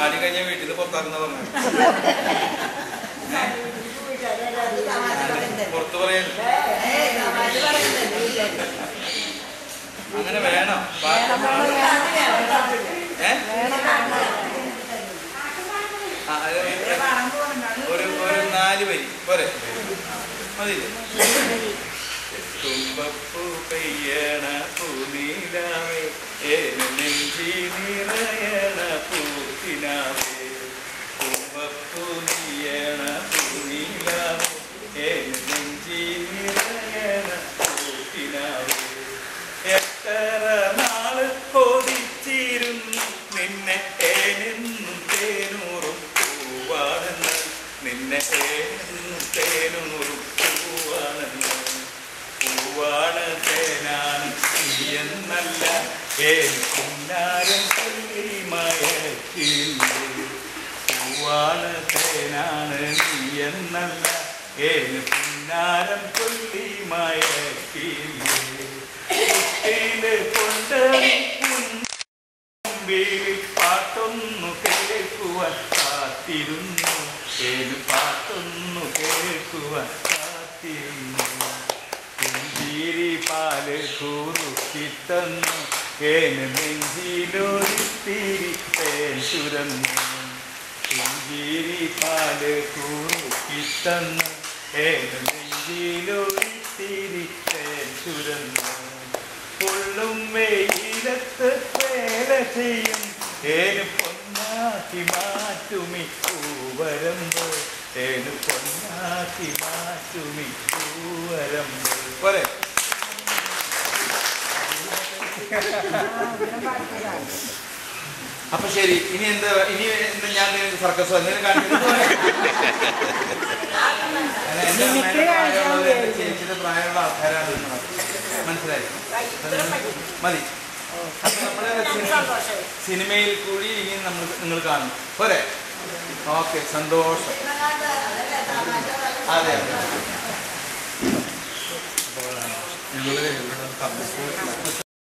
പാടി കഴിഞ്ഞാൽ വീട്ടിൽ നിന്ന് പുറത്താക്കുന്ന പറഞ്ഞു. പുറത്ത് പറയുന്നു അങ്ങനെ വേണം. ഒരു 4 വരി പോരെ മതിയില്ലേ? തുമ്പപ്പൂ പെയ്യണ പൂനീലാവേ നെഞ്ചി നിറയണ പൂത്തിനാവേ തുമ്പപ്പൂ നീയണ പൂനീലാവേ നെഞ്ചി നിറയണ പൂത്തിനാവേ എത്ര നാള് കൊതിച്ചിരുന്നു നിന്നെ ഏനെന്നും തേനൂറും പൂവാണെന്ന് നിന്നെ ഏനെന്നും തേനൂറും പൂവാണെന്ന് പൂവാണ് തേനാണ് എന്നല്ല ഏനാരം മയക്കില്ലേ പൂവാണ് തേനാണ് എന്നല്ല ഏന് പുന്നാരം കൊല്ലി മയക്കില്ലേ കുട്ടിയില് കൊണ്ട് മുമ്പിൽ പാട്ടൊന്നു കേൾക്കുവാൻ കാത്തിരുന്നു ഏന് പാട്ടൊന്നു കേൾക്കുവാൻ കാത്തിരുന്നു പുഞ്ചിരി പാല് കുറുക്കിത്തന്നു ഏന് നെഞ്ചിലൊരിത്തിരി തേൻ ചുരന്നു പുഞ്ചിരി പാല് കുറുക്കിത്തന്നു ഏന് നെഞ്ചിലൊരിത്തിരി തേൻ ചുരന്നു പൊള്ളും വെയിലത്ത് വേല ചെയ്യും ഏന് പൊന്നാക്കി മാറ്റുമി പൂവരമ്പ് ഏന് പൊന്നാക്കി മാറ്റുമി പൂവരമ്പ് പോരെ. അപ്പൊ ശരി, ഇനി എന്താ ഞാൻ സർക്കസ് എന്തെങ്കിലും കാണിക്കുന്നത്? ചേച്ചിയുടെ പ്രായമുള്ള ആൾക്കാരാണ് മനസ്സിലായി മതി. അപ്പൊ നമ്മുടെ സിനിമയിൽ കൂടി ഇനി നിങ്ങൾ കാണും പോരെ. ഓക്കെ, സന്തോഷം. അതെ ഞങ്ങൾ